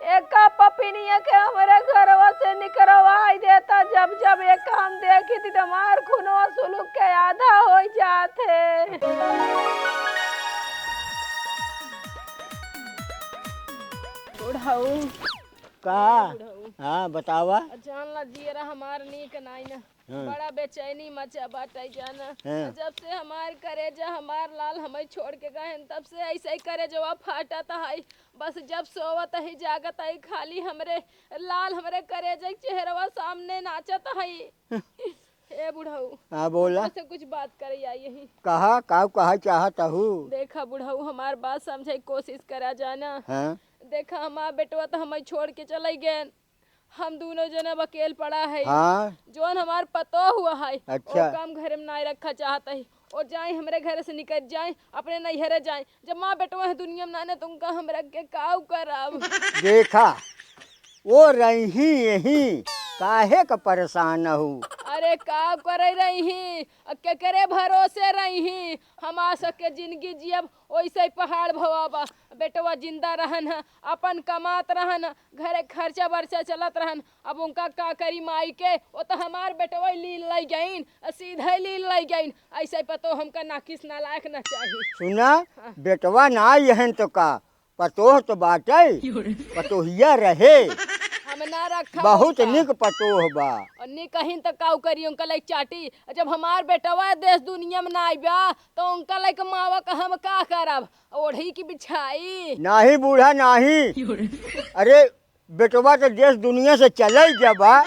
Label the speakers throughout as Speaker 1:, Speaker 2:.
Speaker 1: एक पपिनिया के हमारे घरवा से निकलवाई देता। जब जब एक काम देखी थी तो हमार खूनवा सुलूक के आधा हो जाते। बुढ़ाऊ
Speaker 2: का हाँ बतावा।
Speaker 1: जान ला जियरा हमार नीक नाई ना। बड़ा बेचैनी मचा बाटे जाना। जब से हमार करेजा हमार लाल हमें छोड़ के गए तब से ऐसे ही करेजवा फाटता है। बस जब सोवत ही जागत है खाली हमरे लाल हमरे करेजा चेहरवा सामने नाचत है। ए बुढ़ाऊ
Speaker 2: हाँ बोला
Speaker 1: से कुछ बात करे आई यही
Speaker 2: कहा चाहता हूँ।
Speaker 1: देखा बुढ़ाऊ हमार बात समझे कोशिश करा जाना। देखा हमार बेटवा तो हमें छोड़ के चले गए। हम दोनों जने अकेले पड़ा है। जोन हमार पतो हुआ है।
Speaker 2: अच्छा।
Speaker 1: वो काम घर में नहीं रखा चाहता है और जाए हमरे घर से निकल जाए अपने नैहरे जाए। जब माँ बेटवा है दुनिया में नाने तुमका हम रख के काव करब।
Speaker 2: देखा वो रही यही काहे का परेशान हूँ।
Speaker 1: अरे का करे रही के करे भरोसे रही। हम आ सके जिंदगी जियब वैसे पहाड़ भवाबा। बेटवा जिंदा रहन अपन कमात रहन घरे खर्चा बर्चा चलत रहन। अब उनका का करी माई के वो तो हमार बेटवा लील लाई गईन सीधे लील लाई गईन। ऐसे पतो हमका नाकिस नालायक न चाहिए।
Speaker 2: सुना बेटवा ना यहन तो का पतोह तो बाटे पतोहिया रहे
Speaker 1: हम ना रखा
Speaker 2: बहुत निक पतोह बा।
Speaker 1: और नी कहीं तक काऊ करी उनका लाइक चाटी। जब हमार बेटवा देश दुनिया में ना आइबा तो उनका लाइक मावा का हम का करब ओढ़ी की बिछाई।
Speaker 2: नाही बूढ़ा नाही। अरे बेटवा तो देश दुनिया से चले जबा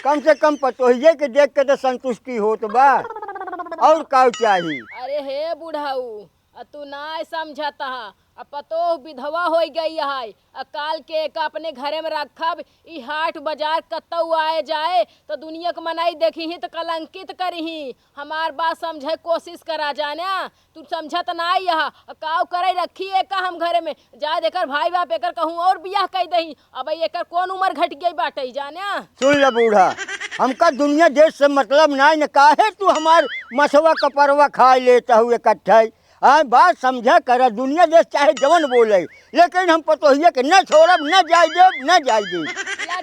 Speaker 2: कम से कम पतोहिये के देख के तो संतुष्टि होत बा और का चाहिए।
Speaker 1: अरे हे बुढ़ाऊ तू ना समझता अब पतो विधवा हो गई है। काल के एक अपने घरे में रखब ई हाट बाजार कतौ आए जाए तो दुनिया के मनाई देखी ही तो कलंकित करही। हमार बात समझे कोशिश करा जाना। तू समझत ना यहाँ काव करे रखी एक हम घरे में जा देकर भाई बाप एकर कहूँ और बियाह कह दही। अब एकर कौन उम्र घट गई बाटे जाना।
Speaker 2: सुन ले बूढ़ा हमका दुनिया देश से मतलब ना न काहे तू हमार मसवा कपरवा खा लेता हूँ इकट्ठा। बात समझा कर दुनिया देश चाहे जवन बोले लेकिन हम पतोहिया के न छोड़ब न जाय देब न जाय देब।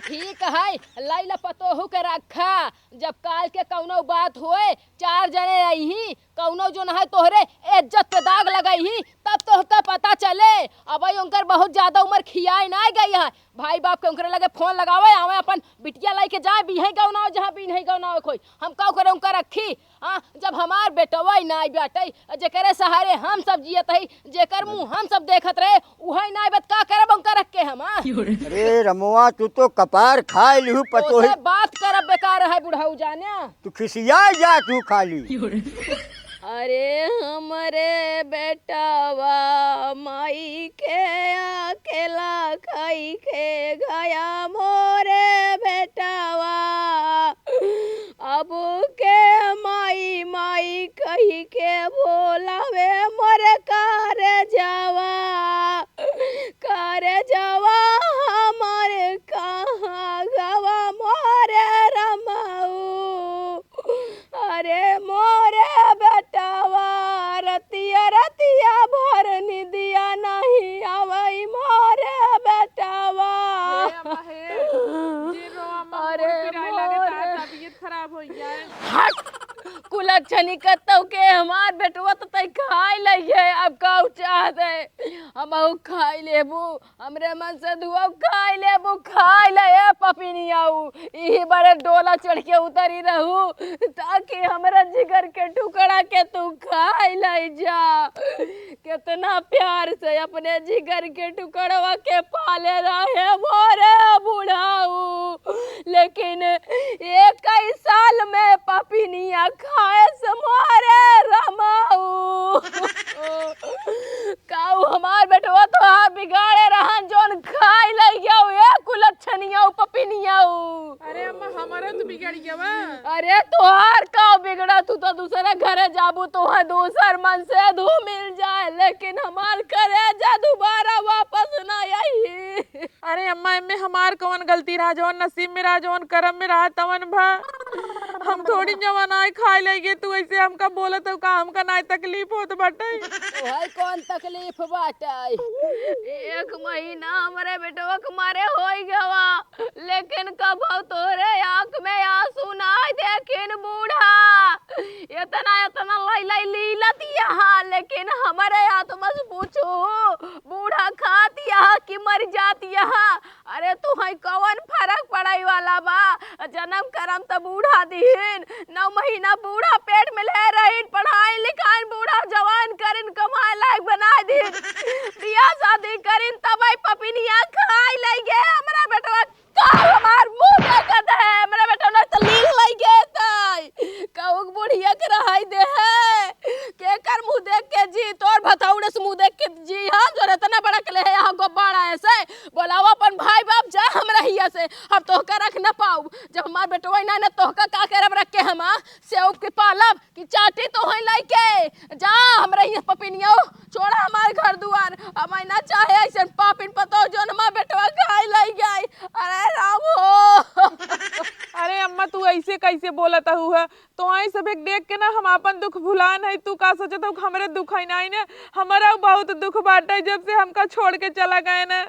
Speaker 1: ठीक है लैला पतोहू के रखा। जब काल के कौनो बात होए चार जने रही कौनो जो न है तोहरे इज्जत पे दाग लगाई तब तोहका पता चले। अब उनकर बहुत ज्यादा उम्र खियाई ना गई है। भाई बाप के उनकर लगे फोन लगावे आवे अपन बिटिया लाई के जाए बिहे गौना जहाँ भी नहीं गौना कोई हम का करे उनका रखी। हाँ जब हमार बेटवा ना बाटे जेकरे सहारे हम सब जियत है जेकर मुँह हम सब देखत रहे उहे ना बत का करब उनका रख के हम।
Speaker 2: अरे रमुआ तू तो कपार खा लिहू पतोही
Speaker 1: बात करब बेकार है बुढ़ाऊ जाने।
Speaker 2: तू खिसिया जा तू खाली।
Speaker 1: अरे हमरे बेटावा माई के अकेला खाई के गया मोरे बेटावा। अब के माई माई कही के बोलावे मोरे करे जावा हमारे कहाँ गवा मोरे रमाऊ। अरे मोरे बेटावा रतिया रतिया भर निदिया नहीं आवई मोरे बेटावा। अरे तबीयत खराब हो गया कुलक्षणी कतौ के हमार बेटवा तो तय खाई लइए। अब का चाहत है हम खाई लेबू हमरे मन से दुआ खाई लेबू खाई ले पपिनियाऊ यही बड़े डोला चढ़ के उतरी रहू ताकि हमरा जिगर के टुकड़ा के तू खाई ले जा। कितना प्यार से अपने जिगर के टुकड़वा के पाले रहे मोरे बुढ़ाऊ। लेकिन एक ही साल में पपिनिया खाए से मोरे रमाऊ। काऊ हमार बेटवा तो हार बिगाड़े रहन जोन खाई लई गयो ए कुलक्षणिया पपिनिया।
Speaker 3: अरे अम्मा हमारा तो बिगड़ गया बा।
Speaker 1: अरे तोहार का बिगड़ा तू तो दूसरे घरे जाबू तो है दूसर मन से धू मिल जाए लेकिन हमार करे जा दोबारा वापस ना आई।
Speaker 3: अरे अम्मा इनमें हमार कौन गलती रहा जौन नसीब में रहा जौन कर्म में रहा तवन भा। हम थोड़ी जवानाई खाए लेंगे तू ऐसे हमका बोला तो का हमका ना तकलीफ होत बाटे।
Speaker 1: तोहर कौन तकलीफ बाटे? 1 महीना हमारे बेटवा के मारे हो गवा, लेकिन कब तोरे आँख में आंसू ना देखिन बूढ़ा। इतना इतना लाई लीलत यहाँ, लेकिन हमारे हाथ मत पूछो बूढ़ा खात यहाँ कि मर जात यहाँ। अरे तू है कौन फर्क पड़ाई वाला बा? जन्म करम तो बूढ़ा दीन, 9 महीना बूढ़ा पेट में ले रहीन, पढ़ाई लिखाई बूढ़ा जवान करिन, कमाए लायक बना दीन, बियाह शादी करिन, तब पपिनिया खाई लेंगे। हमरा बेटवा का हमार मुंह देखत है, हमरा बेटवा ना तो लील लेंगे तई कहूक बुढ़िया के रहाई दे है के कर मुंह देख के जी तोर भतौड़े से मुंह देख के जी। हम जो इतना बड़ा के ले यहाँ गोबाड़ा ऐसे बोलावा अपन भाई बाप जा हमरा हिया से, हम तोहका रख न पाऊ। जब हमार बेटवा ना न तोहका का करब रख के हम सेव के पालब कि चाटी तो है लेके जा हमरा हिया पपिनिया छोड़ा हमार घर दुआर। हम ना चाहे ऐसे पापिन पतो जो हमार बेटवा खाई लाई गई। अरे राम हो।
Speaker 3: अरे अम्मा तू ऐसे कैसे बोलत हुआ? तो आई सब एक देख के ना हम अपन दुख भुलान है। तू का सोचत हो हमरे दुख है नहीं ना? हमारा बहुत दुख बाटे जब से हमका छोड़ के चला गए ना।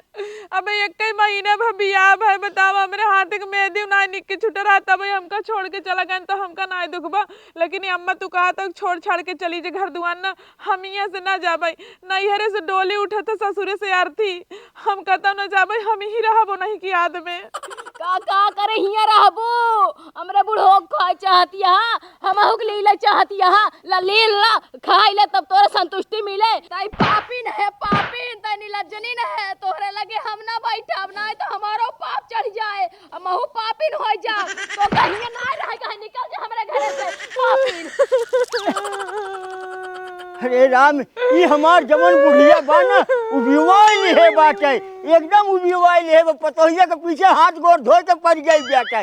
Speaker 3: अब 1 महीने भर बियाह है, बताओ हमरे हाथ के मेहंदी ना निक के छुटा रहा तब हमका छोड़ के चला गए तो हमका ना दुख बा। लेकिन अम्मा तू कहा तो छोड़ छाड़ के चली जे घर दुआर ना, हम यहाँ से ना जाबे। नैहरे से डोली उठत ससुरे से आरती, हम कहता न जाबे, हम ही रहबो नहीं की याद में।
Speaker 1: का करे हिया रहबो? हमरे बुढ़ो खाए चाहतिया, हमहु के लीला चाहतिया, ला लीला खाई ले तब तोरे संतुष्टि मिले। ताई पापिन है पापिन, ताई नीलजनीन है, तोहरे लगे हम ना बैठब ना तो हमारो पाप चढ़ जाए, हमहु पापिन हो जा। तो कहीं ना रह कहीं निकल जा हमरे घरे से पापिन।
Speaker 2: अरे राम, ये हमार जवन बुढ़िया बा ना उबिवाइल है बाटे, एकदम उबिवाइल है। वो पतोहिया के पीछे हाथ गोर धो के पड़ गई बेटा।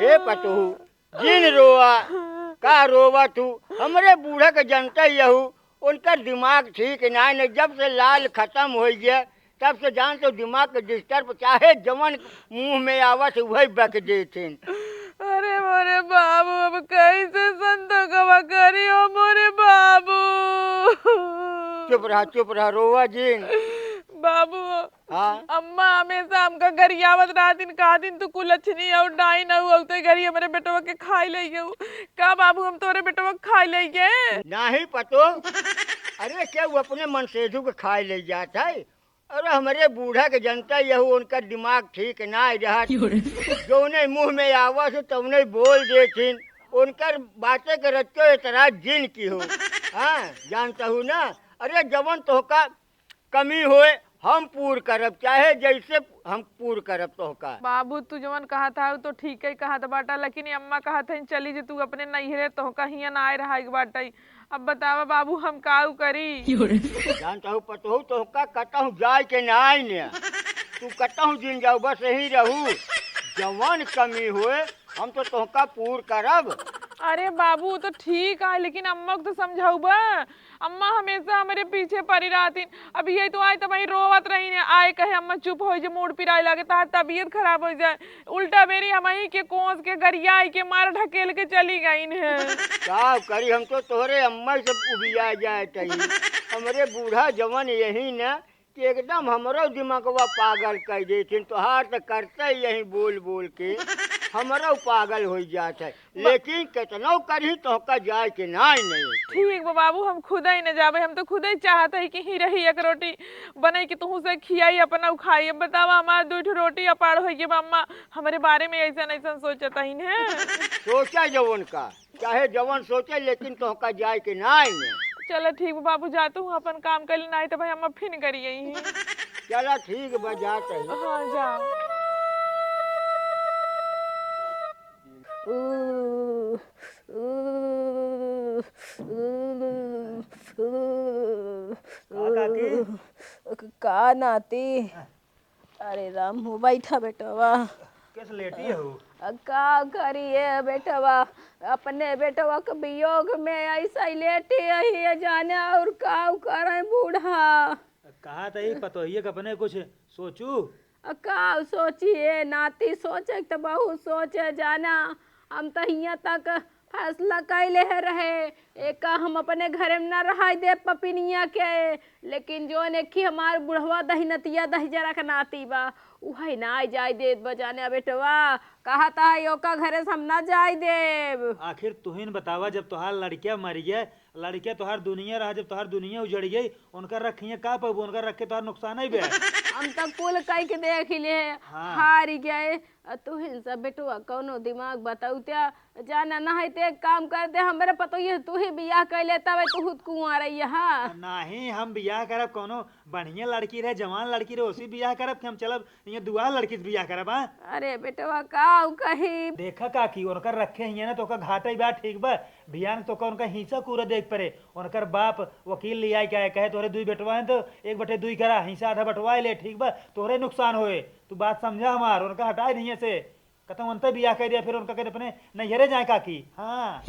Speaker 2: ए पतोहू जिन रोआ का रोवा तू? हमरे बूढ़ा के जनता यहू उनका दिमाग ठीक ना है। जब से लाल खत्म हो गया तब से जान तो दिमाग के डिस्टर्ब, चाहे जवन मुंह में आवत वही बक देते।
Speaker 3: अरे मोरे बाबू अब कैसे संतो कवा करी हो मोरे बाबू।
Speaker 2: चुप रहा रोवा जिन।
Speaker 3: बाबू
Speaker 2: हाँ
Speaker 3: अम्मा हमेशा हमका गरियावत रहा दिन कहा दिन तू कुलछनी और डाई न हुआ तो घरी हमारे बेटवा के खाई ले गए का बाबू? हम तोरे बेटवा के खाई ले गए
Speaker 2: नहीं पतो। अरे क्या वो अपने मनसेधु के खाए ले जाता है? अरे हमारे बूढ़ा के जनता यहू उनका दिमाग ठीक ना रहा, जो उन्हें मुंह में आवा से तो उन्हें बोल देथिन। उनकर बातें के रचो इतरा जिन की हो। हाँ जानता हूँ ना। अरे जवन तोहका कमी होए हम पूर करब, चाहे जैसे हम पूर करब तोहका।
Speaker 3: बाबू तू जवन कहा था तो ठीक है कहा था बाटा, लेकिन अम्मा कहा था चली जे तू अपने नैहरे तोहका हिया ना आए रहा बाटा। अब बतावा बाबू हम काऊ करी?
Speaker 2: जानता हूँ पतो तोहका कहता हूँ जाए के ना आई ने, तू कहता हूँ जिन जाऊ बस यही रहू। जवन कमी हुए हम तो तोहका पूर करब।
Speaker 3: अरे बाबू तो ठीक है लेकिन अम्मा को तो समझाऊ बा। अम्मा हमेशा हमारे पीछे पड़ी रहती। अभी यही तो आए तो वही रोवत रही ने, आए कहे अम्मा चुप हो जाए, मूड पिराए लगे तार तबीयत खराब हो जाए। उल्टा मेरी हम ही के कोस के गरिया के मार ढकेल के चली गई है।
Speaker 2: क्या करी हम तो तोहरे अम्मा से उबिया जाए तही। हमारे बूढ़ा जवन यही न कि एकदम हमारो दिमागवा पागल कर देथिन। तोहार तो करते यही बोल बोल के हमारा पागल हो जाता है, लेकिन कितनो करी तोहका जाए के ना नहीं।
Speaker 3: ठीक बा बाबू हम खुद ही न जाबे, हम तो खुद ही चाहते है कि ही रही एक रोटी बने कि तू से खियाई अपना खाई। बतावा हमार 2 रोटी अपार हो गए अम्मा हमारे बारे में ऐसा ऐसा सोचता ही है।
Speaker 2: सोचा जवन का चाहे जवन सोचे, लेकिन तोहका जाए के ना नहीं।
Speaker 3: चलो ठीक बा बाबू जाता हूँ अपन काम कर लेना है तो भाई अम्मा फिर करी यही है।
Speaker 2: चला ठीक बा जाते हैं।
Speaker 3: हाँ जा।
Speaker 1: का नाती? अरे राम हो बैठा बेटवा।
Speaker 2: किस लेटी हो?
Speaker 1: का करिए बेटवा, अपने बेटवा के वियोग में ऐसा ही लेटे है जाने और का करे बूढ़ा।
Speaker 4: कहा था ही पतोहिए का अपने कुछ सोचू।
Speaker 1: का सोचिए नाती, सोचे तो बहुत सोचे जाना। हम तो यहाँ तक फैसला कैले है रहे एक हम अपने घर में न रह दे पपिनिया के, लेकिन जो ने कि हमार बुढ़वा दहिनतिया दहिजरा का नाती बा उहे ना जाय दे बजाने बेटवा। कहा था यो का घरे से हम ना जाय देव।
Speaker 4: आखिर तुहिन बतावा, जब तुहार लड़किया मर गया, लड़किया तुहार दुनिया रहा, जब तुहार दुनिया उजड़ गई, उनका रखिए का पबू, उनका रख के तुहार नुकसान ही बे।
Speaker 1: हम तो कुल कह के देख लिए
Speaker 4: हाँ।
Speaker 1: हार गए। तुहिन सब बेटवा कौनो दिमाग बताऊ त्या जाना ना है ते एक काम कर दे हमरे पतो ये तू ही बियाह कर लेता वे तू खुद कुआं रही है।
Speaker 4: नहीं हम बियाह करब, कोनो बढ़िया लड़की रहे, जवान लड़की रहे, उसी बियाह करब कि हम चलब ये दुआ लड़की से बियाह करब। हाँ
Speaker 1: अरे बेटवा काऊ कही
Speaker 4: देखा काकी उनकर रखे हिये ना तो का घाटा ही बा, ठीक बा बियान तो का उनका हिस्सा पूरा देख पड़े। उनकर बाप वकील लिया क्या कहे तोरे दुई बेटवा हैं तो 1/2 करा, हिस्सा आधा बंटवाए ले, ठीक बा तोरे नुकसान होए, तू बात समझा हमार। उनका हटाए नहीं से कतम अंतर बियाह कर दिया, फिर उनका कहते अपने नैहरे जाए काकी। हाँ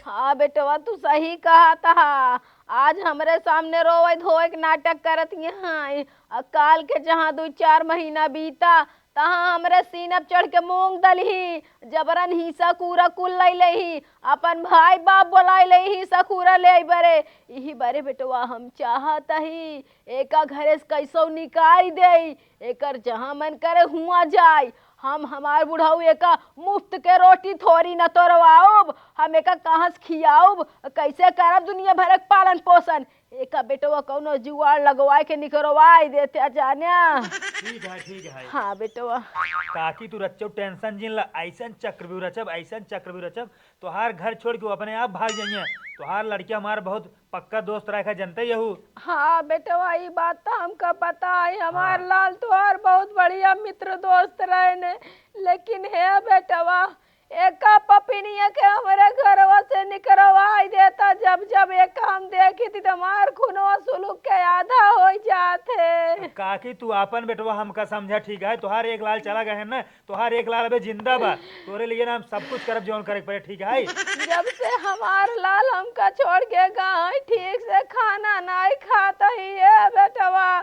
Speaker 1: हाँ बेटवा तू सही कहा था। आज हमरे सामने रोवे धोए के नाटक करत यहाँ, काल के जहाँ 2-4 महीना बीता तहाँ हमरे सीनप चढ़ के मूंग दलही, जबरन हिस्सा कूरा कुल ले लही, अपन भाई बाप बोलाई ले हिस्सा कूरा ले बरे। यही बरे बेटवा हम चाहत ही एका घरे से कैसो निकाल दे, एकर जहाँ मन करे हुआ जाए। हम हमार बुढ़ाऊ एका मुफ्त के रोटी थोड़ी न तोड़वाऊब, हम एका कहाँ से खियाऊब, कैसे करब दुनिया भर के पालन पोषण। एका बेटवा कौनो जुआर लगवाए के निकलवाई देते जानिया।
Speaker 4: ठीक है ठीक है।
Speaker 1: हाँ बेटवा
Speaker 4: काकी तू रचब टेंशन जिन ला, ऐसन चक्रव्यूह रचब, ऐसन चक्रव्यूह रचब तोहार घर छोड़ के वो अपने आप भाग जाइए। तोहार लड़किया हमार बहुत पक्का दोस्त रखा जनते यहू।
Speaker 1: हाँ बेटवा ये बात तो हमका पता है, हमार लाल तुहार बहुत बढ़िया मित्र दोस्त रहे ने, लेकिन है बेटवा एका पपिनिया के हमारे घरवा से निकलवाई देता। जब जब एक हम देखी थी तो मार खुनवा सुलूक के आधा हो जाते।
Speaker 4: काकी तू आपन बेटवा हमका समझा, ठीक है तोहार एक लाल चला गए है ना, तोहार एक लाल अबे जिंदा बा, तोरे लिए ना हम सब कुछ करब जौन करे पड़े, ठीक है।
Speaker 1: जब से हमार लाल हमका छोड़ के गए ठीक से खाना नहीं खाता ही है बेटवा,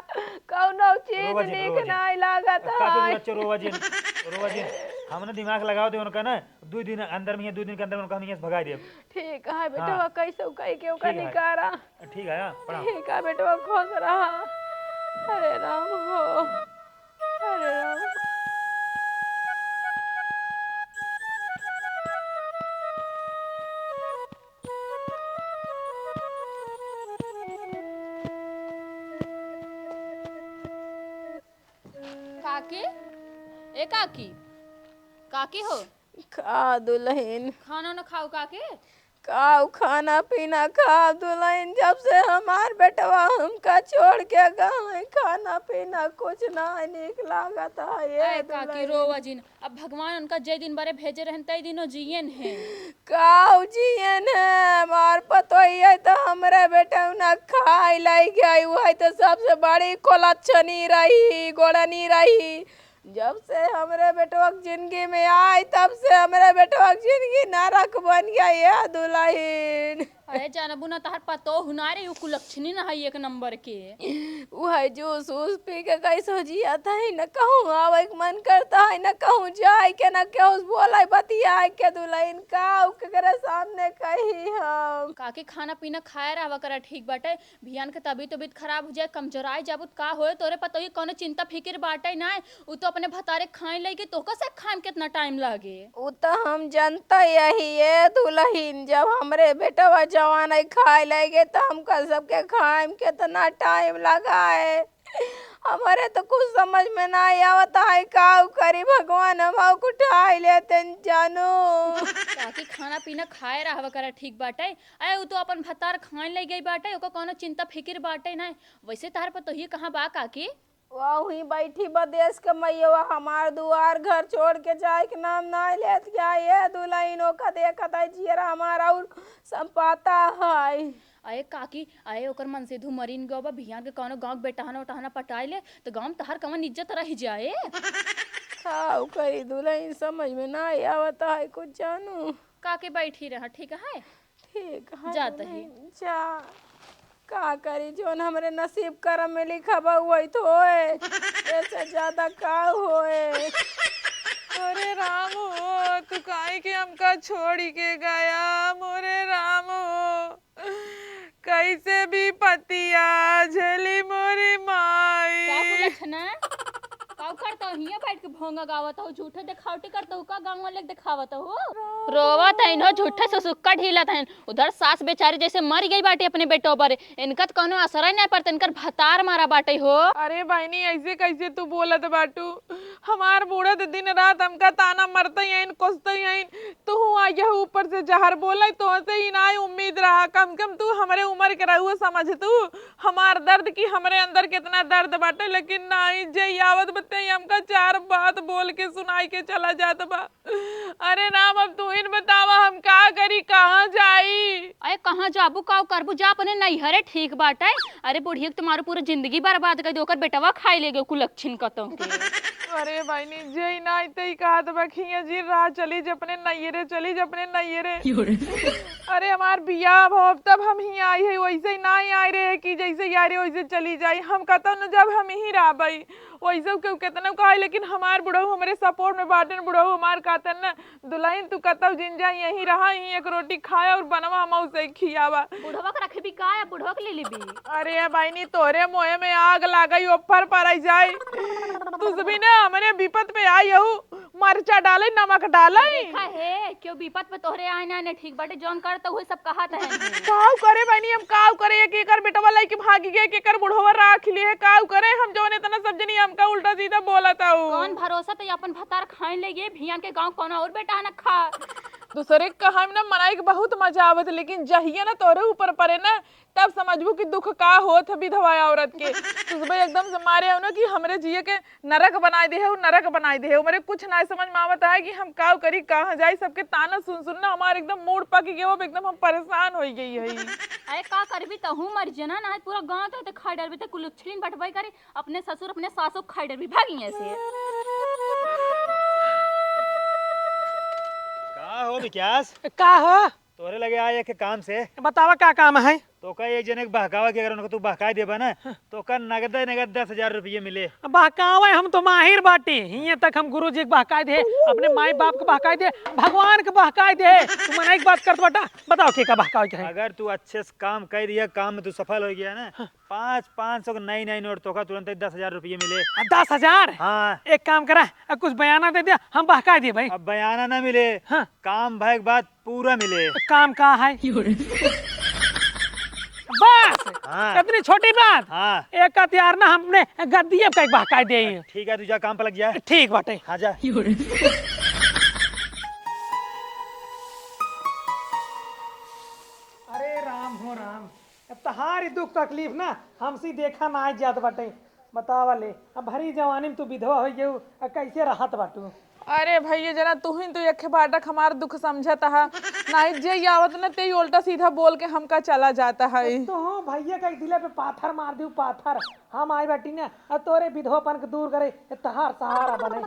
Speaker 1: कौनो चीज निक नहीं लागत है।
Speaker 4: काकी रोवा जिन हमने दिमाग लगाओ दे उनका ना, 2 दिन अंदर में 2 दिन के अंदर उनका हम यहाँ से भगा दे।
Speaker 1: ठीक है बेटवा कैसे कही के ओका निकारा।
Speaker 4: ठीक है प्रणाम।
Speaker 1: ठीक है बेटवा खुश रहा। हरे राम हो हरे राम।
Speaker 5: काकी ए काकी काकी हो
Speaker 1: खा दुल्हन
Speaker 5: खाना न खाओ काकी।
Speaker 1: खाओ खाना पीना खा दुल्हन, जब से हमार बेटवा हमका छोड़ के गए खाना पीना कुछ ना निक लागत है ये
Speaker 5: काकी रोवा जिन, अब भगवान उनका जय दिन बारे भेजे रहन तई दिनो जियन है।
Speaker 1: काऊ जियन है मार पतो ये तो हमरे बेटा ना खाई लाई गई, वही तो सबसे बड़ी कोलच्छनी रही गोड़नी रही। जब से हमरे बेटवा जिंदगी में आई तब से हमरे बेटवा जिंदगी नरक बन गया ये दुल्हन।
Speaker 5: अरे जानबू ना तहर पतो हुनारे यू कुलक्षणी ना है एक नंबर के।
Speaker 1: वह जूस उस पी के कैसो जिया था ही न कहूँ आवे के मन करता है न कहूँ जाए के न केहू बोला बतिया के दुल्हन का करे सामने कही हम।
Speaker 5: काकी खाना पीना खाए रहा करा ठीक बाटे, भियान के तबीयत खराब हो जाए कमजोराई जाबुत का होए तोरे पतो ही कौनो चिंता फिक्र बाटे ना, उ तो अपने भतारे खाए लगे तो कैसे खाए में कितना टाइम लागे।
Speaker 1: उ तो हम जनता यही है दुल्हन, जब हमरे बेटवा जवान खाए लगे तो हमका सबके खाए में कितना टाइम लगा है। हमारे तो कुछ समझ में ना आवता है का करी भगवान हम उठाई लेते जानो।
Speaker 5: काकी खाना पीना खाए रहा करा ठीक बाटे, अरे उ तो अपन भतार खाए लग गई बाटे, ओका कोनो चिंता फिक्र बाटे ना। वैसे तार पर तो ही कहाँ बा काकी?
Speaker 1: वही बैठी बदेश के मैया हमार दुआर घर छोड़ के जाए के नाम ना लेत गया ये दुल्हन ओका देखत है जियरा हमारा और संपाता है।
Speaker 5: अरे काकी अरे ओकर मन से मरीन गवा भियान के कोनो गांव बेटाना उठाना पटाई ले तो गांव तहर कवन इज्जत रह जाए।
Speaker 1: खाओ करी दुल्हन समझ में ना आवता है कुछ जानू।
Speaker 5: काकी बैठी रहा ठीक है
Speaker 1: ठीक है
Speaker 5: जाता है
Speaker 1: जा का करी जोन हमरे नसीब करम में लिखा बा वही तो होए, ऐसे ज्यादा का होए।
Speaker 3: अरे राम हो, तू काहे के हमका छोड़ी के गया मोरे राम हो। कैसे भी पतिया झेली मोरी माई।
Speaker 5: क्या कुलक्षणा काऊ करता हो हिया बैठ के भोंगा गावत हो, झूठे दिखावटी करता हो का गांव वाले दिखावत हो। रोवत है नो झूठे से सुक्का ढीलत है। उधर सास बेचारी जैसे मर गई बाटे अपने बेटों पर, इनका तो कोनो असर ही नहीं पड़ता, इनकर भतार मारा बाटे हो।
Speaker 3: अरे बहनी ऐसे कैसे तू बोलत बाटू, हमार बूढ़ा तो दिन रात हमका ताना मरता ही कोसता ही तू आया ऊपर से जहर बोला तो से ही ना उम्मीद रहा। कम कम तू हमारे उम्र के रहुआ समझ तू हमार दर्द की हमरे अंदर कितना दर्द बाटे, लेकिन नहीं जय आवत बताई हमका चार बात बोल के सुनाई के चला जात बा। अरे राम अब तू इन बतावा हम का करी कहाँ जाई।
Speaker 5: अरे कहाँ जाबू का करबू जा अपने नैहरे ठीक बाटे। अरे बुढ़िया तुम्हारी पूरी जिंदगी बर्बाद कर दो, बेटवा खाई ले गयो कुलक्षण कतों के।
Speaker 3: अरे बहनी जय ना ही कहत बखिया जी राह चली ज अपने नैयरे चली ज अपने नैयरे। अरे हमार बियाह भव तब हम ही आई है, वैसे ही ना ही आए रहे कि जैसे ही आ रहे वैसे चली जाई। हम कहता न जब हम ही रह भाई वैसे क्यों कितना कहा, लेकिन हमार बुढ़ऊ हमारे सपोर्ट में बाटे। बुढ़ऊ हमार कहता न दुल्हन तू कतौ जिन जा यहीं रहा, ही एक रोटी खाया और बनवा मऊ से खियावा।
Speaker 5: बुढ़वा के रखे भी का या बुढ़वा के ले लीबी।
Speaker 3: अरे बहनी तोरे मोहे में आग लागई ऊपर पर आई जाए। तुझ भी ना हमारे विपत पे आई हूँ, मरचा डाले नमक डाले।
Speaker 5: देखा है क्यों विपत पे तोहरे आने आने ठीक बाटे, जौन करता हुए सब कहत है।
Speaker 3: काऊ करे बहनी हम काऊ करे, एक एकर बेटवा लाई के भागी गए, एक एकर बुढ़वा राख लिए। काऊ करे हम जौन इतना सब जनी हमका उल्टा सीधा बोलता हूँ।
Speaker 5: कौन भरोसा तो अपन भतार खाए ले गए भियान के गांव कौन और बेटा न खा।
Speaker 3: दूसरे का हम ना मनाई के बहुत मजा आवत, लेकिन जहिया ना तोरे ऊपर पड़े ना तब समझबू कि दुख का होत विधवा औरत के। तुझे एकदम से मारे हो ना कि हमरे जिए के नरक बनाए दे है, नरक बनाए दे है। मेरे कुछ ना समझ में आवत है कि हम काऊ करी कहाँ जाए। सबके ताना सुन सुन ना हमारे एकदम मूड पक गया, एकदम हम परेशान हो गई है।
Speaker 5: अरे का करबी तहू मर जना ना पूरा गांव तो खाई डरबी तो कुलक्षणी बटवाई करे, अपने ससुर अपने सासू खाई डरबी भागी ऐसे।
Speaker 4: का हो विकास,
Speaker 6: का हो
Speaker 4: तोरे लगे आए के काम से
Speaker 6: बतावा का काम है।
Speaker 4: तो का एक जने के बहकावा के अगर उनको तू बहकाई देबा ना तो का नगद 10,000 रुपये मिले।
Speaker 6: बहकावे हम तो माहिर बाटी, हिये तक हम गुरु जी के बहकाई दे, अपने माई बाप के बहकाई दे, भगवान के बहकाई दे। तू मना एक बात करत बाटा, बताओ के बहकावे के है।
Speaker 4: अगर तू अच्छे से काम कर दिया, काम में तू सफल हो गया ना, 500 के नई नोट तो का तुरंत 10,000 रुपये मिले।
Speaker 6: 10,000?
Speaker 4: हाँ
Speaker 6: एक काम करा कुछ बयाना दे दिया, हम बहकाई दिए भाई।
Speaker 4: अब बयाना ना मिले,
Speaker 6: हाँ।
Speaker 4: काम भाई के बाद पूरा मिले।
Speaker 6: काम का है बस
Speaker 4: हाँ।
Speaker 6: इतनी छोटी बात।
Speaker 4: हाँ
Speaker 6: एक का तैयार ना हमने गद्दिए पे बहकाई दे।
Speaker 4: ठीक है, तू जा काम पर लग जा।
Speaker 6: ठीक बाटे।
Speaker 4: हाँ जा।
Speaker 6: अरे राम हो राम, तहारी दुख तकलीफ ना हमसे देखा ना आज जात बाटे। बतावा ले अब भरी जवानी में तू विधवा हो गयू, कैसे रहत बाटू।
Speaker 3: अरे भैया जना तू ही तो एक बाटक हमार दुख समझता है, नहीं जे आवत ना ते उल्टा सीधा बोल के हमका चला जाता है।
Speaker 6: तो भैया का दिले पे पाथर मार दियो पाथर। हम आई बाटी ना तोरे विधवापन के दूर करे, तहार सहारा बने।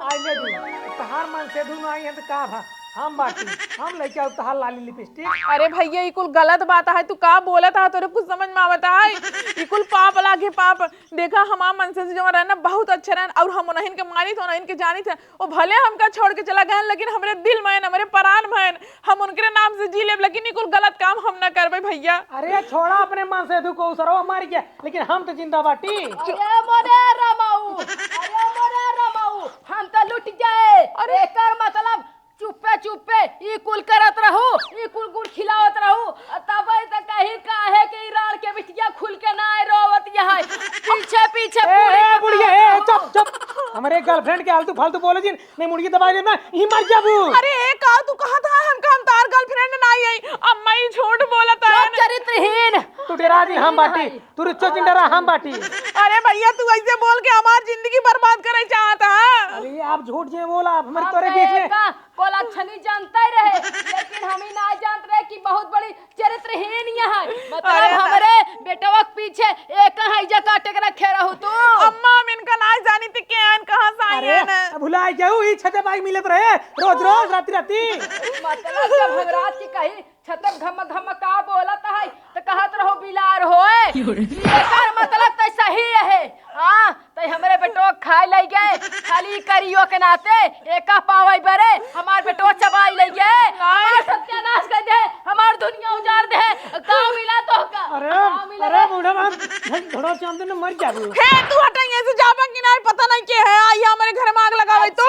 Speaker 6: आई ले दी तहार मन से दूर आई है तो का भा हम बाटी, हम लेके आओ तहार लाली लिपस्टिक।
Speaker 3: अरे भैया ये कुल गलत बात है, तू का बोला था तोरे कुछ समझ में आवता है। ये कुल पाप लागे पाप। देखा हमार मन से जो रहना बहुत अच्छा रहन, और हम उन्हें के मानी थे उन्हें के जानी थे, वो भले हमका छोड़ के चला गए, लेकिन हमारे दिल में हमारे प्राण में हम उनके नाम से जी ले, लेकिन ये कुल गलत काम हम न करबे भैया।
Speaker 6: अरे छोड़ा अपने मन से दुख को सरवा मार गया, लेकिन हम तो जिंदा बाटी।
Speaker 1: अरे मोरे रमाऊ, अरे मोरे रमाऊ, हम तो लुट जाए। अरे एकर मतलब चुप्पे चुप्पे ई कुल करत रहू, ई कुल गुड़ खिलावत रहू, तब त कहीं काहे के राड़ के बिटिया खुल के ना आए रोवत है पीछे पीछे
Speaker 6: ए बुढ़िया चुप चुप, हमारे गर्लफ्रेंड के आलतू फालतू बोले जी नहीं, मुर्गी दबाई देना ही मर जाबू।
Speaker 3: अरे का तू कहा था हम तार गर्लफ्रेंड ना आई, अम्मा ही झूठ बोलता है।
Speaker 1: चरित्रहीन
Speaker 6: तू डेरा दी हम बाटी, तू रिच्चो चिंडरा हम बाटी।
Speaker 3: अरे भैया तू ऐसे बोल के हमारी जिंदगी बर्बाद करे चाहता है।
Speaker 6: अरे आप झूठ जे बोला, आप हमारे तोरे बीच में
Speaker 1: कोलाक्षणी जानता ही रहे, लेकिन हम ही ना जानते रहे कि बहुत बड़ी चरित्रहीन है। मतलब हमारे बेटवा के पीछे एक हैजा काटे के रखे रहू तू।
Speaker 3: अम्मा हम इनका ना जानी थी क्या कहां से आई है ना।
Speaker 6: भुलाए जाऊ ई छते बाई मिलत रहे रोज रोज राती राती।
Speaker 1: मतलब जब हम रात की कही छतम घम घम का बोलत है तो कहत रहो बिलार होए एकर मतलब तो सही है। हाँ तो हमरे बेटो खाए ले गए खाली करियो के नाते एका पावई बरे हमार बेटो चबाई ले गए हमार सत्यानाश कर दे हमार दुनिया उजाड़ दे का मिला तो का
Speaker 6: अरे बूढ़ा बाप घोड़ा चांद ने मर जाबू।
Speaker 3: हे तू हट यहीं से जाबा कि नहीं पता नहीं के है आई हमारे घर में आग लगावे तो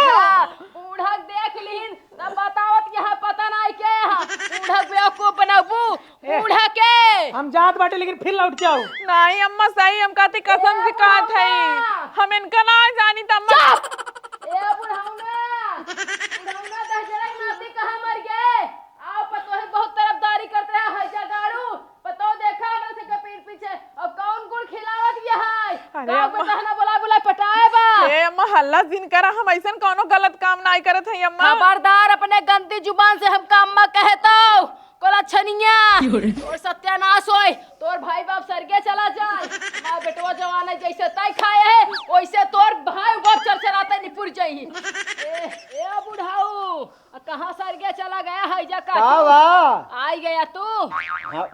Speaker 1: बूढ़ा देख लीन तब बतावत यहाँ पता नहीं के यहाँ बूढ़ा बेवकूफ बनाबू बूढ़ा के
Speaker 6: हम जात बाटे लेकिन फिर लौट जाओ।
Speaker 3: नहीं अम्मा सही हम कहते कसम से कहत है हम इनका ना जानी त अम्मा
Speaker 1: ए बुढ़ाउना दहजरा नाती कहाँ मर गए आओ पतो है बहुत तरफदारी करते हैं हर जगाड़ू पतो देखा हमरे से कपीर पीछे अब कौन गुड़ खिलावत ये है गांव में कहना बुला पटाए बा
Speaker 3: ए अम्मा हल्ला दिन करा हम ऐसन कोनो गलत काम नहीं करत है अम्मा।
Speaker 1: खबरदार अपने गंदी जुबान से हमका अम्मा कहता कोला छनिया और सत्यानाश होए तोर भाई बाप सरगे चला जाए मां बेटवा जवान है जैसे तय खाए है वैसे तोर भाई बाप चरचराते निपुर जाई ए बुढ़ाऊ कहां सरगे चला गया है जा का आई गया तू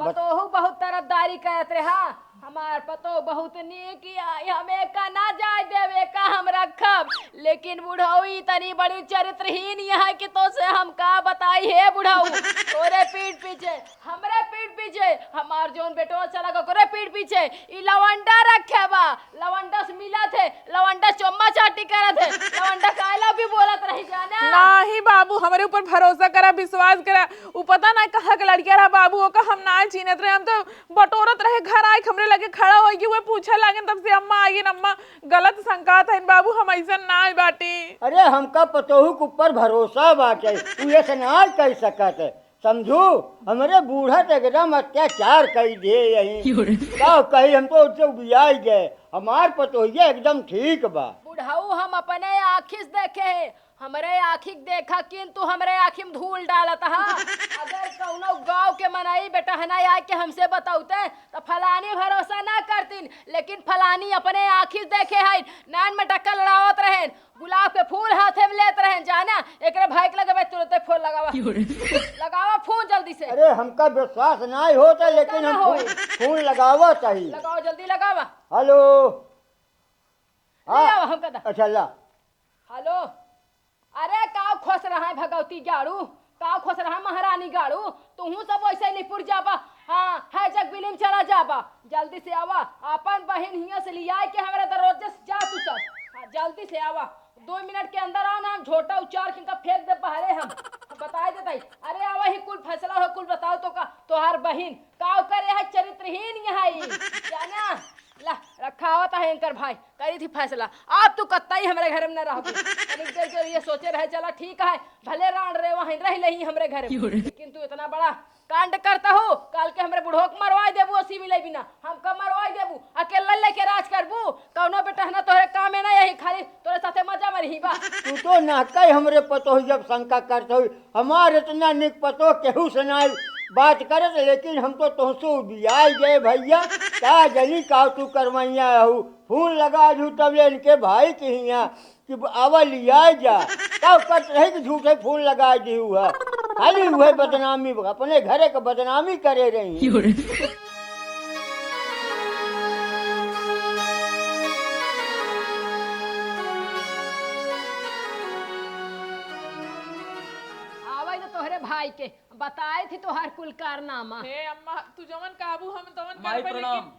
Speaker 1: पतोहू बहुत तरफदारी करत रहा हमार पतो बहुत नीक आई हमें का ना जाय देवे का हम रखब लेकिन बुढ़ाऊ तनी बड़ी चरित्रहीन यहाँ कि तो से हम का बताई है बुढ़ाऊ तोरे पीठ पीछे हमरे पीठ पीछे हमार जोन बेटो चला करे पीठ पीछे ई लवंडा रखे बा लवंडा से मिला थे लवंडा चम्मा चाटी करत है लवंडा कायला भी बोलत रही जाना
Speaker 3: नहीं बाबू हमारे ऊपर भरोसा करा विश्वास करा उ पता ना कहा के लड़किया रहा बाबू ओका हम ना चीनत रहे हम तो बटोरत रहे घर आए हमरे लगे खड़ा हो गई वो पूछे लगे तब से अम्मा आई अम्मा गलत शंका था बाबू हम ऐसा ना बाटी।
Speaker 2: अरे हमका पतोहू के ऊपर भरोसा बाटे तू ये ना कह सकत है समझू हमारे बूढ़ा तो एकदम अत्याचार कर दे यही का कही हम तो उससे उबिया गए हमार पतोहिया एकदम ठीक बा
Speaker 1: बुढ़ाऊ हम अपने आँखी से देखे है हमरे आँखी देखा किंतु हमरे आँखी में धूल डालत हा अगर कौनो गांव के मनाई बेटा हना आए के हमसे बताउते तो फलानी भरोसा ना करतीन लेकिन फलानी अपने आँखी देखे है नान में टक्कर लड़ावत रहे गुलाब के फूल हाथे में लेत रहे जाना एकरे भाई के लगे तुरंत फोन लगावा फोन जल्दी से।
Speaker 2: अरे हमका विश्वास नहीं होता लेकिन हम फोन लगावा चाहिए
Speaker 1: लगाओ जल्दी लगावा।
Speaker 2: हेलो
Speaker 1: हाँ हमका
Speaker 2: अच्छा ला
Speaker 1: हेलो अरे का खोस रहा है भगवती गाड़ू का खोस रहा महारानी गाड़ू तू सब वैसे निपुर जाबा हाँ है जग बिलिम चला जाबा जल्दी से आवा अपन बहन हिया से लिया के हमारे दरवाजे से जा तू सब हाँ जल्दी से आवा 2 मिनट के अंदर आओ ना हम झोटा उचार के फेंक दे बहरे हम बताए देते अरे आवा ही कुल फैसला हो कुल बताओ तो का तोहार बहन का करे है चरित्रहीन यहाँ जाना ला रखा हुआ था एंकर भाई करी थी फैसला आप तू कत्ता ही हमारे घर में न रहो तनिक देर के लिए सोचे रहे चला ठीक है भले रान रहे वहीं रह लही हमरे घर में लेकिन तू इतना बड़ा कांड करता हो काल के हमरे बुढ़ो के मरवाई देबू ओसी मिले बिना हम कब मरवाई देबू अकेला लेके राज करबू कौनो बेटा ना तोहरे काम में ना यही खाली तोरे साथे मजा मरही बा
Speaker 2: तू तो ना कई हमरे पतो जब शंका करते हुई हमार इतना निक पतो केहू से ना बात करे लेकिन हम तो तुमसे बियाई गए भैया का जली का तू करवैया हूँ फूल लगा दू तब ले इनके भाई के हिया कि आवा लिया जा तब कट रहे कि झूठे फूल लगा दी हुआ खाली हुए बदनामी अपने घरे का बदनामी करे रही।
Speaker 1: तोहरे भाई के बताए थी तोहार कुल कारनामा
Speaker 3: हे अम्मा तू जवन काबू हम तवन
Speaker 7: माई प्रणाम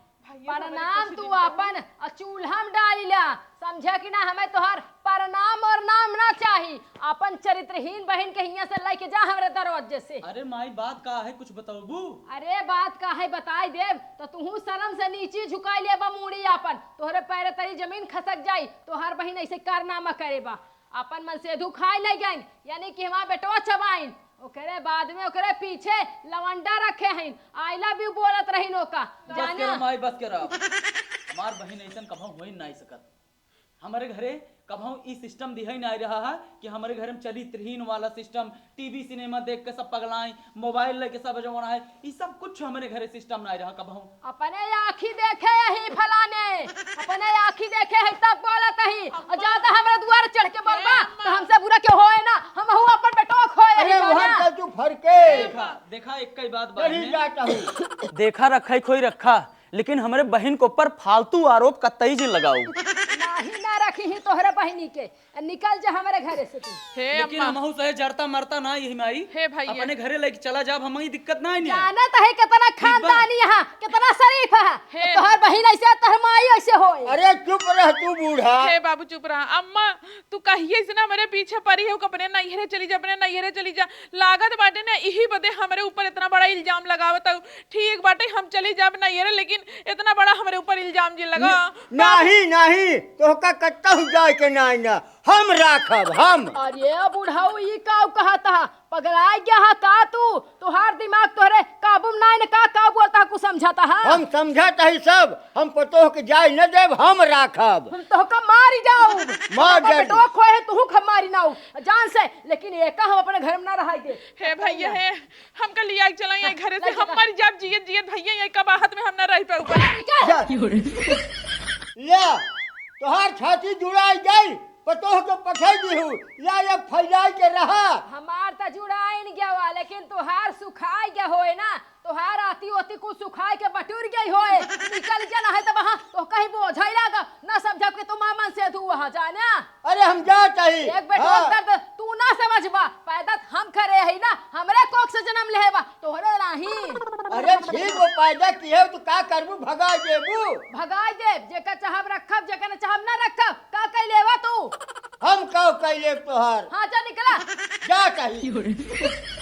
Speaker 1: प्रणाम तू अपन चूल्हा में डालिला समझे कि ना हमें तोहार प्रणाम और नाम ना चाहिए अपन चरित्रहीन बहन के हिया से लेके जा हमरे दरवाजे से।
Speaker 7: अरे माई बात का है कुछ बताओ।
Speaker 1: अरे बात का है बताई देव तो तू शर्म से नीचे झुकाई ले बा मुड़ी अपन तोहरे पैर तरी जमीन खसक जाई तोहार बहन ऐसे कारनामा करे बा अपन मन से खाई ले गई यानी कि हमारा बेटवा चबाइन ओकरे बाद में ओकरे पीछे लवंडा रखे हैं आई लव यू बोलत रही नोका
Speaker 7: बस करो माई बस करो हमार बहन ऐसा कभू हो नहीं सकत हमारे घरे कभू ई सिस्टम दिखाई नहीं रहा है कि हमारे घर में चरित्रहीन वाला सिस्टम टीवी सिनेमा देख के सब पगलाएं मोबाइल लेके सब जमाना है ये सब कुछ हमारे घरे सिस्टम नहीं रहा कभू
Speaker 1: अपने आँखी देखे यही फलाने अपने आँखी देखे है तब बोलत ही और ज्यादा हमरा द्वार चढ़ के बोलबा तो हमसे बुरा क्यों होए ना हम अपन बेटो खोए
Speaker 2: अरे
Speaker 1: वही
Speaker 2: वहाँ
Speaker 1: जाना।
Speaker 2: चल तू फरके
Speaker 7: देखा देखा एक कई बात
Speaker 2: नहीं
Speaker 7: बहन
Speaker 2: जाता हूँ।
Speaker 7: देखा रखा ही खोई रखा, लेकिन हमारे बहन के ऊपर फालतू आरोप कतई जी लगाओ।
Speaker 1: नाही ना रखी ही तोहरे बहनी के, निकल जा हमारे घरे से तू।
Speaker 3: हे
Speaker 7: लेकिन
Speaker 3: अम्मा
Speaker 7: हमहू सहे जरता मरता ना यही माई,
Speaker 3: हे भैया।
Speaker 7: अपने घरे लेके चला जाब, हमारी दिक्कत ना है
Speaker 1: जाना तो है कितना खानदानी यहाँ, कितना शरीफ है।
Speaker 3: हे।
Speaker 1: तोहर बहन ऐसे तोहर माई ऐसे होए।
Speaker 2: अरे चुप रह तू बूढ़ा।
Speaker 3: हे बाबू चुप रहा। अम्मा तू कहिए से ना मेरे पीछे पड़ी है, अपने नैहरे चली जा, अपने नैहरे चली जा। लागत बाटे ना यही बदे हमारे ऊपर इतना बड़ा इल्जाम लगावत हूँ। ठीक बाटे हम चली जाब नैहरे, लेकिन इतना बड़ा हमारे ऊपर इल्जाम जी लगा।
Speaker 2: नहीं नहीं तोहका कत्ता जाए के नहीं ना, हम राखब हम।
Speaker 1: अरे बुढ़ाऊ ये का कहता है, पगलाई गया है का तू? तुहार दिमाग तोहरे काबू में नहीं, का बोलता है कुछ समझाता है?
Speaker 2: हम समझत है सब, हम पतोह के जाय न देव, हम राखब।
Speaker 1: हम तो का मारी जाऊ,
Speaker 2: मार
Speaker 1: बाबा
Speaker 2: जाऊ।
Speaker 1: बेटवा खोए है तू खा मारी नाऊ जान से, लेकिन एक हम अपने घर में ना रहाई दे।
Speaker 3: हे भैया हे, हम कल लिया चला घरे से, हमारी जब जियत जियत भैया ये कबाहत में हम ना रह पाऊ।
Speaker 2: जा। ले तोहार छाती जुड़ाई गई, पतोह के पठै दिहू, या फैलाई के रहा।
Speaker 1: हमार तो जुड़ाई नहीं गया हुआ, लेकिन तुहार सुखाई गया होए ना, तुहार आती होती कुछ सुखाई के बटूर गई होए। निकल जा ना है तो वहाँ तो कहीं बोझ ही लगा ना, समझब के तुम मामन से तू वहाँ जाना।
Speaker 2: अरे हम जात है।
Speaker 1: एक बेटवा दर्द तू ना समझबा, पैदा हम करे है ना, हमरे कोख से जन्म लेबा, तोहरे नहीं।
Speaker 2: अरे ठीक वो पैदा किए तो का करबू, भगा देबू।
Speaker 1: भगाई देब, जेकर चाहब रखब, जेकर न चाहब ना रखब। का कह लेवा तू?
Speaker 2: हम कहो कैले तोहार।
Speaker 1: हाँ जा निकला।
Speaker 2: जात है।